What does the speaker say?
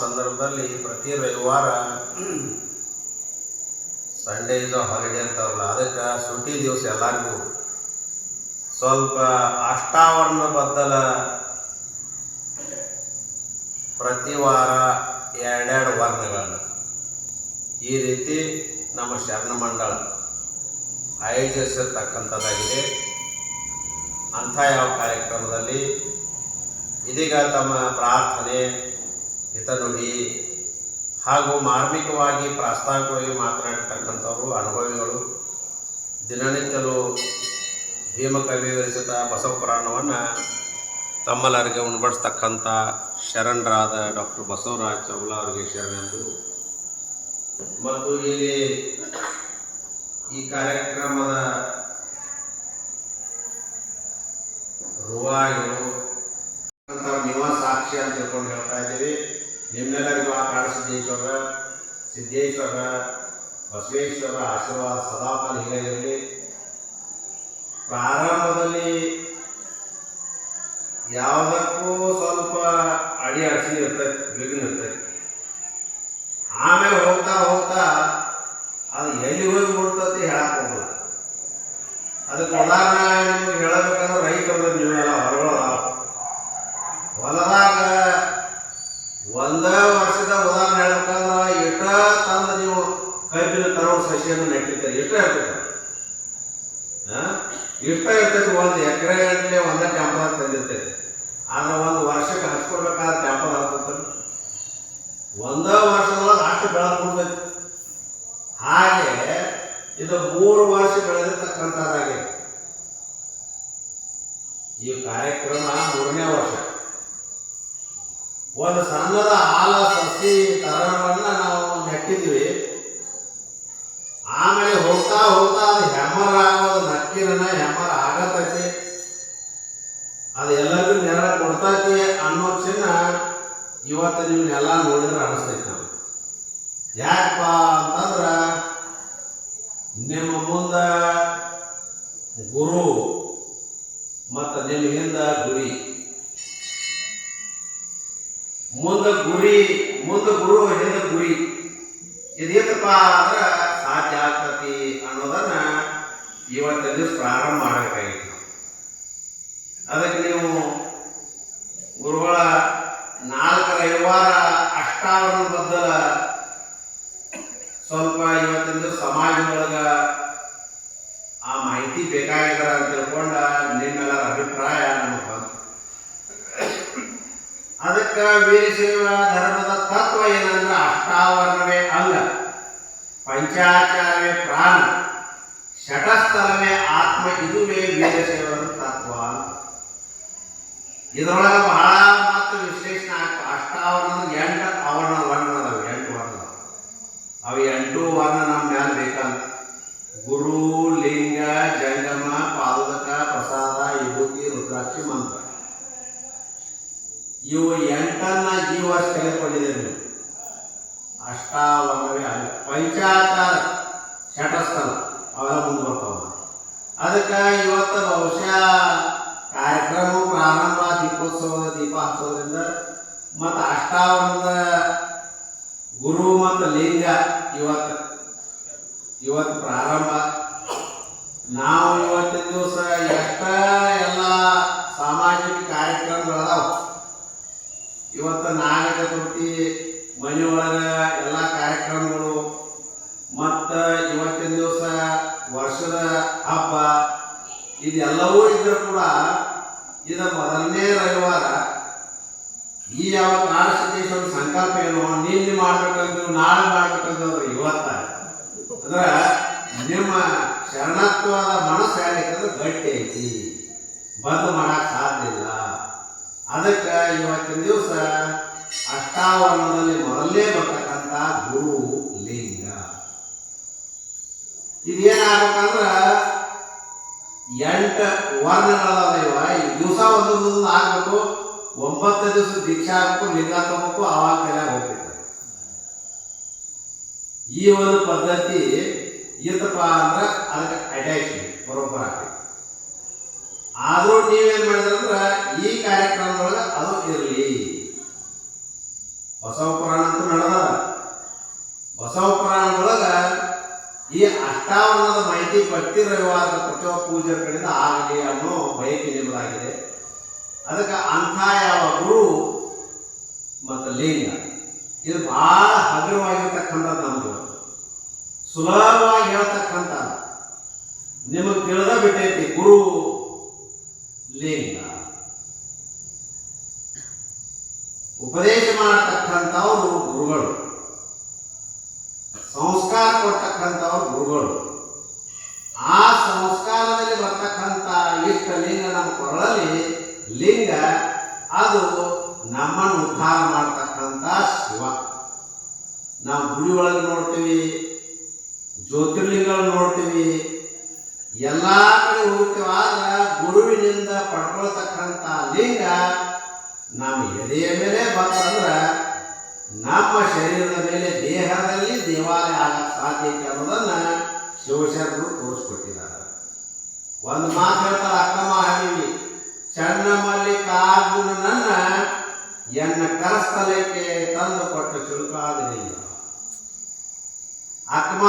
ಸಂದರ್ಭದಲ್ಲಿ ಪ್ರತಿ ರವಿವಾರ ಸಂಡೇ ಇಸ್ ಹಾಲಿಡೇ ಅಂತಾರಲ್ಲ, ಅದಕ್ಕೆ ಸುಟಿ ದಿವಸ ಎಲ್ಲರಿಗೂ ಸ್ವಲ್ಪ ಅಷ್ಟಾವರಣ ಬದ್ದಲ ಪ್ರತಿ ವಾರ ಎರಡೆರಡು ವರ್ಣಗಳನ್ನು ಈ ರೀತಿ ನಮ್ಮ ಶರಣ ಮಂಡಳ ಆಯೋಜಿಸಿರ್ತಕ್ಕಂಥದ್ದಾಗಿದೆ. ಅಂಥ ಯಾವ ಕಾರ್ಯಕ್ರಮದಲ್ಲಿ ಇದೀಗ ತಮ್ಮ ಪ್ರಾರ್ಥನೆ, ಹಿತನುಡಿ ಹಾಗೂ ಮಾರ್ಮಿಕವಾಗಿ ಪ್ರಾಸ್ತಾವಿಕವಾಗಿ ಮಾತನಾಡಿರ್ತಕ್ಕಂಥವರು ಅನುಭವಿಗಳು ದಿನನಿತ್ಯಲು ಭೀಮಕವಿ ವಿರಚಿತ ಬಸವ ಪುರಾಣವನ್ನು ತಮ್ಮೆಲ್ಲರಿಗೆ ಉಣಬಡಿಸ್ತಕ್ಕಂಥ ಶರಣರಾದ ಡಾಕ್ಟರ್ ಬಸವರಾಜ್ ಚೌಲ ಅವರಿಗೆ ಶರಣೆಂದು ಮತ್ತು ಇಲ್ಲಿ ಈ ಕಾರ್ಯಕ್ರಮದ ರೂವಾಯಿಗಳು ನೀವ ಸಾಕ್ಷಿ ಅಂತ ತಿಳ್ಕೊಂಡು ಹೇಳ್ತಾ ಇದ್ದೀವಿ. ನಿಮ್ಮೆಲ್ಲರಿಗೂ ಆ ಕಾಡಸಿದ್ದೇಶ್ವರ, ಸಿದ್ದೇಶ್ವರ, ಬಸವೇಶ್ವರ ಆಶೀರ್ವಾದ ಸದಾಕಾಲ ಹೀಗೆ ಇರಲಿ. ಪ್ರಾರಂಭದಲ್ಲಿ ಯಾವುದಕ್ಕೂ ಸ್ವಲ್ಪ ಅಡಚಣೆ ಇರ್ತೈತಿ, ವಿಘ್ನ ಇರ್ತೈತಿ. ಆಮೇಲೆ ಹೋಗ್ತಾ ಹೋಗ್ತಾ ಅದು ಎಲ್ಲಿ ಹೋಗಿ ಮುಡ್ತತಿ ಹೇಳಕ್ ಹೋಗಲ್ಲ. ಅದಕ್ಕೆ ಉದಾಹರಣೆ ನಿಮ್ಗೆ ಹೇಳಬೇಕಂದ್ರೆ ರೈತರು ನೀವೆಲ್ಲ ಹೊರಗಳ ಹೊಲದಾಗ ಒಂದೇ ವರ್ಷದ ಉದಾಹರಣೆ ಹೇಳ್ಬೇಕಂದ್ರೆ ಇಷ್ಟ ತಂದು ನೀವು ಕಬ್ಬಿನ ತರೋಡು ಸಸಿಯನ್ನು ನೆಟ್ಟಿರ್ತೀರಿ, ಇಷ್ಟ ಇರ್ತೈತೆ. ಇಷ್ಟ ಇರ್ತೈತಿ. ಒಂದು ಎಕರೆ ಗಂಟೆ ಒಂದೇ ಟ್ಯಾಂಪರ್ ತಂದಿರ್ತೈತಿ. ಆದ್ರೆ ಒಂದು ವರ್ಷಕ್ಕೆ ಹಚ್ಕೊಡ್ಬೇಕಾದ್ರೆ ಟ್ಯಾಂಪರ್ ಹಾಕ್ತಾರೆ. ಒಂದೇ ವರ್ಷದೊಳಗೆ ಅಷ್ಟು ಬೆಳೆದ್ಬಿಡ್ತೈತಿ. ಹಾಗೆ ಇದು 3 ವರ್ಷ ಬೆಳೆದಿರ್ತಕ್ಕಂಥದ್ದಾಗಿದೆ. ಈ ಕಾರ್ಯಕ್ರಮ 3ನೇ ವರ್ಷ. ಒಂದು ಸಣ್ಣದ ಆಲ ಸಸಿ ತರವನ್ನ ನಾವು ನೆಟ್ಟಿದ್ವಿ. ಆಮೇಲೆ ಹೋಗ್ತಾ ಹೋಗ್ತಾ ಅದು ಹೆಮ್ಮರ ಆಗೋದು, ನಕ್ಕಿರನ ಹೆಮ್ಮರ ಆಗತೈತಿ, ಅದು ಎಲ್ಲರಿಗೂ ನೆರಳ ಕೊಡ್ತೈತಿ ಅನ್ನೋ ಚಿನ್ನ ಇವತ್ತು ನೀವನ್ನೆಲ್ಲ ನೋಡಿದ್ರೆ ಅನಿಸ್ತೈತಿ. ನಾವು ಯಾಕಪ್ಪ ಅಂತಂದ್ರ ನಿಮ್ಮ ಮುಂದ ಗುರು ಮತ್ತು ನಿಮ್ಮ ಹಿಂದ ಗುರಿ, ಮುಂದೆ ಗುರು ಹಿಂದ ಗುರಿ, ಇದೇನಪ್ಪ ಅಂದ್ರೆ ಸಾಧ್ಯ ಆಗ್ತತಿ ಅನ್ನೋದನ್ನ ಇವತ್ತಿನ ದಿವಸ ಪ್ರಾರಂಭ ಮಾಡಬೇಕಾಗಿತ್ತು. ಅದಕ್ಕೆ ನೀವು ಗುರುಗಳ 4 ರವಿವಾರ ಅಷ್ಟಾವರಣ ಬದ್ದಲ ಸ್ವಲ್ಪ ಇವತ್ತಿನ ದಿವಸ ಸಮಾಜದೊಳಗ ಆ ಮಾಹಿತಿ ಬೇಕಾಗಿದ್ರ ಅಂತ ತಿಳ್ಕೊಂಡ ನಿಮ್ಮೆಲ್ಲರ ಅಭಿಪ್ರಾಯ ನಮಗೆ ಬಂತು. ಅದಕ್ಕೆ ವೀರಶೈವ ಧರ್ಮದ ತತ್ವ ಏನಂದ್ರೆ ಅಷ್ಟಾವರಣವೇ ಅಂಗ, ಪಂಚಾಚಾರವೇ ಪ್ರಾಣ, ಷಟಸ್ಥಲವೇ ಆತ್ಮ, ಇದುವೇ ವೀರಶೈವದ ತತ್ವ. ಇದರೊಳಗೆ ಬಹಳ ಮತ್ತು ವಿಶ್ಲೇಷಣೆ ಆಗ್ತದೆ. ಅಷ್ಟಾವರಣ 8 ಆವರಣ ವರ್ಣ ಅದಾವೆ, 8 ವರ್ಣ ಅವು 8 ವರ್ಣ ನಮ್ಮ ಮ್ಯಾಲೆ ಬೇಕಂತ. ಗುರು, ಲಿಂಗ, ಜಂಗಮ, ಪಾದಕ, ಪ್ರಸಾದ, ವಿಭೂತಿ, ರುದ್ರಾಕ್ಷಿ, ಮಂತ್ರ, ಇವು 8ನ್ನ ಈ ವರ್ಷ ಕಲಿಕೊಂಡಿದ್ದೇವೆ ನೀವು. ಅಷ್ಟಾವರಣವೇ ಅಲ್ಲ, ಪಂಚಾಚಾರ, ಷಟಸ್ಥಲ ಅವೆಲ್ಲ ಮುಂದೆ ಬರ್ತಾವ. ಅದಕ್ಕೆ ಇವತ್ತು ಬಹುಶಃ ಕಾರ್ಯಕ್ರಮ ಪ್ರಾರಂಭ ದೀಪೋತ್ಸವದ ದೀಪ ಹಚ್ಚೋದ್ರಿಂದ ಮತ್ತು ಅಷ್ಟಾವರಣದ ಗುರು ಮತ್ತು ಲಿಂಗ ಇವತ್ತು ಪ್ರಾರಂಭ. ನಾವು ಇವತ್ತಿನ ದಿವಸ ಎಷ್ಟ ಎಲ್ಲ ಸಾಮಾಜಿಕ ಕಾರ್ಯಕ್ರಮಗಳದಾವ. ಇವತ್ತು ನಾಗ ಚತುರ್ಥಿ, ಮನೆಯೊಳಗ ಎಲ್ಲ ಕಾರ್ಯಕ್ರಮಗಳು, ಮತ್ತು ಇವತ್ತಿನ ದಿವಸ ವರ್ಷದ ಹಬ್ಬ, ಇದೆಲ್ಲವೂ ಇದ್ರೂ ಕೂಡ ಇದು ಮೊದಲನೇ ರವಿವಾರ. ಈ ಯಾವ ಕಾಡಸಿದ್ದೇಶ್ವರ ಸಂಕಲ್ಪ ಏನೋ ನಿನ್ನೆ ಮಾಡ್ಬೇಕಂದ್ರೆ ನಾಳೆ ಮಾಡ್ಬೇಕಂತಂದ್ರೆ ಇವತ್ತ ಅಂದ್ರೆ ನಿಮ್ಮ ಶರಣತ್ವದ ಮನಸ್ಸು ಯಾಕಂದ್ರೆ ಗಟ್ಟಿ ಐತಿ, ಬಂದ್ ಮಾಡಕ್ ಸಾಧ್ಯ ಇಲ್ಲ. ಅದಕ್ಕೆ ಇವತ್ತಿನ ದಿವಸ ಅಷ್ಟಾವರಣದಲ್ಲಿ ಮೊದಲೇ ಬರ್ತಕ್ಕಂಥ ಗುರು ಲಿಂಗ ಇದೇನಾಗಬೇಕಂದ್ರ 8 ವರ್ಣಗಳದಾವ. ಈ ದಿವಸ ಒಂದೊಂದು ಆಗ್ಬೇಕು. 9 ದಿವಸ ದೀಕ್ಷಾ ಆಗಬೇಕು, ಲಿಂಗ ತಗೋಬೇಕು, ಆವಾಗ ಕೈಯಾಗ ಹೋಗ್ಬೇಕು. ಈ ಒಂದು ಪದ್ಧತಿ ಇತ್ತಪ್ಪ ಅಂದ್ರೆ ಅದಕ್ಕೆ ಅಟ್ಯಾಚ್ಮೆಂಟ್ ಬರೋಬ್ಬರ ಆಗ್ತದೆ. ಆದರೂ ನೀವೇನು ಮಾಡಿದ್ರಂದ್ರೆ ಈ ಕಾರ್ಯಕ್ರಮದೊಳಗೆ ಅದು ಇರಲಿ. ಬಸವ ಪುರಾಣ ಅಂತೂ ನಡೆದ. ಬಸವ ಪುರಾಣದೊಳಗ ಈ ಅಷ್ಟಾವರಣದ ಮಾಹಿತಿ ಪ್ರತಿ ರವಿವಾರ ಪ್ರತಿಯೊಬ್ಬ ಪೂಜೆಯ ಕಡೆಯಿಂದ ಆಗಲಿ ಅನ್ನೋ ಬಯಕೆ ನಿಮ್ಮದಾಗಿದೆ. ಅದಕ್ಕೆ ಅಂಥ ಯಾವ ಗುರು ಮತ್ತು ಲಿಂಗ ಇದು ಬಹಳ ಹಗುರವಾಗಿರ್ತಕ್ಕಂಥದ್ದು. ನಮ್ದು ಸುಲಭವಾಗಿ ಹೇಳ್ತಕ್ಕಂಥ ನಿಮಗೆ ತಿಳಿದ ಬಿಟ್ಟೈತಿ. ಗುರು ಲಿಂಗ ಉಪದೇಶ ಮಾಡತಕ್ಕಂಥವ್ರು ಗುರುಗಳು, ಸಂಸ್ಕಾರ ಕೊಡ್ತಕ್ಕಂಥವ್ರು ಗುರುಗಳು. ಆ ಸಂಸ್ಕಾರದಲ್ಲಿ ಬರ್ತಕ್ಕಂಥ ಇಷ್ಟ ಲಿಂಗ ನಮ್ಮ ಕೊರಳಲ್ಲಿ ಲಿಂಗ, ಅದು ನಮ್ಮನ್ನು ಉದ್ಧಾರ ಮಾಡ್ತಕ್ಕಂಥ ಶಿವ. ನಾವು ಗುಡಿ ಒಳಗೆ ನೋಡ್ತೀವಿ, ಜ್ಯೋತಿರ್ಲಿಂಗಗಳು ನೋಡ್ತೀವಿ, ಎಲ್ಲ ಕಡೆ ಹೋಗ್ತೀವಿ. ಆದ್ರೆ ಗುರುವಿನಿಂದ ಪಡ್ಕೊಳ್ತಕ್ಕಂಥ ಲಿಂಗ ನಮ್ಮ ಎದೆಯ ಮೇಲೆ ಬಂತಂದ್ರೆ ನಮ್ಮ ಶರೀರದ ಮೇಲೆ ದೇಹದಲ್ಲಿ ದೇವಾಲಯ ಆಗಕ್ಕೆ ಸಾಧ್ಯತೆ ಅನ್ನೋದನ್ನ ಶಿವಶರಣರು ತೋರಿಸ್ಕೊಟ್ಟಿದ್ದಾರೆ. ಒಂದು ಮಾತು ಹೇಳ್ತಾರೆ ಅಕ್ಕಮ್ಮ ಹಾಗೆ, ಚನ್ನ ಮಲ್ಲಿಕಾರ್ಜುನನನ್ನ ಎನ್ನ ಕರಸ್ಥಲಕ್ಕೆ ತಂದು ಕೊಟ್ಟ ಚುರುಕಾದ ಅಕ್ಕಮ್ಮ